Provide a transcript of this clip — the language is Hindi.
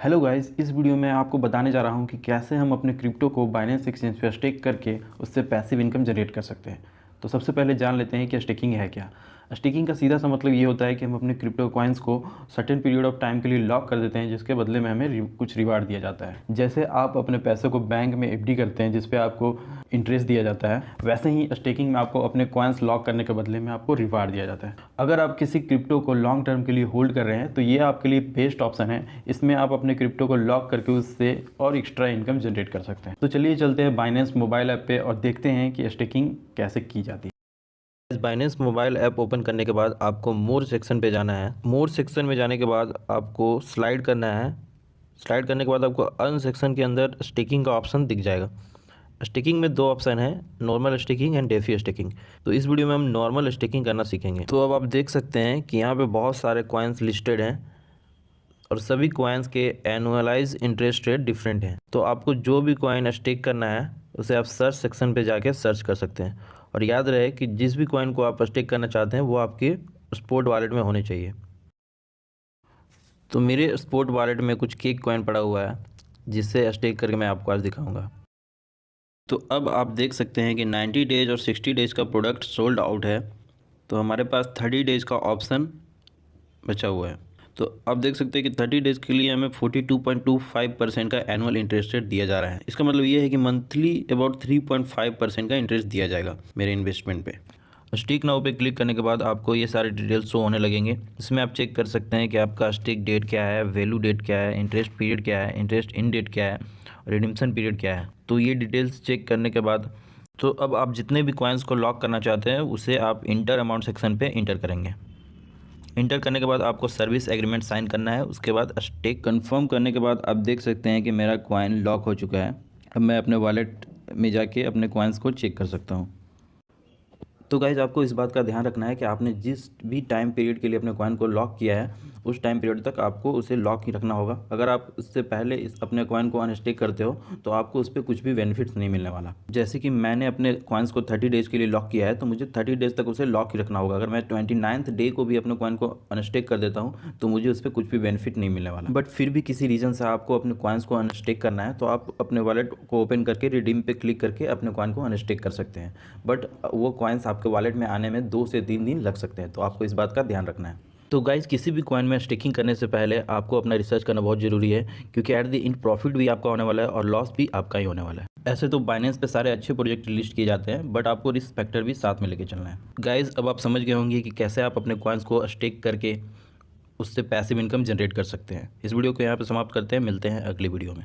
हेलो गाइस, इस वीडियो में आपको बताने जा रहा हूं कि कैसे हम अपने क्रिप्टो को बाइनेंस एक्सचेंज पर स्टेक करके उससे पैसिव इनकम जनरेट कर सकते हैं। तो सबसे पहले जान लेते हैं कि स्टेकिंग है क्या। स्टेकिंग का सीधा सा मतलब ये होता है कि हम अपने क्रिप्टो कॉइन्स को सर्टेन पीरियड ऑफ टाइम के लिए लॉक कर देते हैं, जिसके बदले में हमें कुछ रिवार्ड दिया जाता है। जैसे आप अपने पैसे को बैंक में एफडी करते हैं जिस पे आपको इंटरेस्ट दिया जाता है, वैसे ही स्टेकिंग में आपको अपने कॉइन्स लॉक करने के बदले में आपको रिवार्ड दिया जाता है। अगर आप किसी क्रिप्टो को लॉन्ग टर्म के लिए होल्ड कर रहे हैं तो ये आपके लिए बेस्ट ऑप्शन है। इसमें आप अपने क्रिप्टो को लॉक करके उससे और एक्स्ट्रा इनकम जनरेट कर सकते हैं। तो चलिए चलते हैं बाइनेंस मोबाइल ऐप पे और देखते हैं कि स्टेकिंग कैसे की जाती है। इस बाइनेंस मोबाइल ऐप ओपन करने के बाद आपको मोर सेक्शन पे जाना है। मोर सेक्शन में जाने के बाद आपको स्लाइड करना है। स्लाइड करने के बाद आपको अर्न सेक्शन के अंदर स्टेकिंग का ऑप्शन दिख जाएगा। स्टेकिंग में दो ऑप्शन है, normal staking and DeFi staking. तो इस वीडियो में हम नॉर्मल स्टेकिंग करना सीखेंगे। तो अब आप देख सकते हैं कि यहाँ पे बहुत सारे कॉइन्स लिस्टेड हैं और सभी कॉइन्स के एनुअलाइज इंटरेस्ट रेट डिफरेंट हैं। तो आपको जो भी कॉइन स्टेक करना है उसे आप सर्च सेक्शन पे जाके सर्च कर सकते हैं। और याद रहे कि जिस भी कॉइन को आप स्टेक करना चाहते हैं वो आपके स्पोर्ट वॉलेट में होने चाहिए। तो मेरे स्पोर्ट वॉलेट में कुछ केक कॉइन पड़ा हुआ है जिससे स्टेक करके मैं आपको आज दिखाऊंगा। तो अब आप देख सकते हैं कि 90 डेज और 60 डेज का प्रोडक्ट सोल्ड आउट है। तो हमारे पास 30 डेज का ऑप्शन बचा हुआ है। तो आप देख सकते हैं कि 30 डेज़ के लिए हमें 42.25% का एनुअल इंटरेस्ट रेट दिया जा रहा है। इसका मतलब ये है कि मंथली अबाउट 3.5% का इंटरेस्ट दिया जाएगा मेरे इन्वेस्टमेंट पे। स्टेक नाउ पे क्लिक करने के बाद आपको ये सारे डिटेल्स शो होने लगेंगे। इसमें आप चेक कर सकते हैं कि आपका स्टेक डेट क्या है, वैल्यू डेट क्या है, इंटरेस्ट पीरियड क्या है, इंटरेस्ट इन डेट क्या है, रिडीम्पशन पीरियड क्या है। तो ये डिटेल्स चेक करने के बाद तो अब आप जितने भी कॉइन्स को लॉक करना चाहते हैं उसे आप इंटर अमाउंट सेक्शन पे इंटर करेंगे। इंटर करने के बाद आपको सर्विस एग्रीमेंट साइन करना है। उसके बाद स्टेक कंफर्म करने के बाद आप देख सकते हैं कि मेरा कॉइन लॉक हो चुका है। अब मैं अपने वॉलेट में जाके अपने कॉइन्स को चेक कर सकता हूँ। तो गाइज आपको इस बात का ध्यान रखना है कि आपने जिस भी टाइम पीरियड के लिए अपने कॉइन को लॉक किया है उस टाइम पीरियड तक आपको उसे लॉक ही रखना होगा। अगर आप उससे पहले इस अपने कॉइन को अनस्टेक करते हो तो आपको उस पर कुछ भी बेनिफिट्स नहीं मिलने वाला। जैसे कि मैंने अपने कॉइन्स को 30 डेज़ के लिए लॉक किया है तो मुझे 30 डेज़ तक उसे लॉक ही रखना होगा। अगर मैं 29th डे को भी अपने कॉइन को अनस्टेक कर देता हूँ तो मुझे उस पर कुछ भी बेनिफिट नहीं मिलने वाला। बट फिर भी किसी रीज़न से आपको अपने कॉइन्स को अनस्टेक करना है तो आप अपने वॉलेट को ओपन करके रिडीम पे क्लिक करके अपने कॉइन को अनस्टेक कर सकते हैं। बट वो कॉइन्स आपके वॉलेट में आने में 2 से 3 दिन लग सकते हैं। तो आपको इस बात का ध्यान रखना है। तो गाइज़ किसी भी कॉइन में स्टेकिंग करने से पहले आपको अपना रिसर्च करना बहुत ज़रूरी है, क्योंकि एट द एंड प्रॉफिट भी आपका होने वाला है और लॉस भी आपका ही होने वाला है। ऐसे तो बाइनेंस पे सारे अच्छे प्रोजेक्ट लिस्ट किए जाते हैं बट आपको रिस्क फैक्टर भी साथ में लेके चलना है। गाइज़ अब आप समझ गए होंगे कि कैसे आप अपने कॉइन्स को स्टेक करके उससे पैसिव इनकम जनरेट कर सकते हैं। इस वीडियो को यहाँ पर समाप्त करते हैं, मिलते हैं अगली वीडियो में।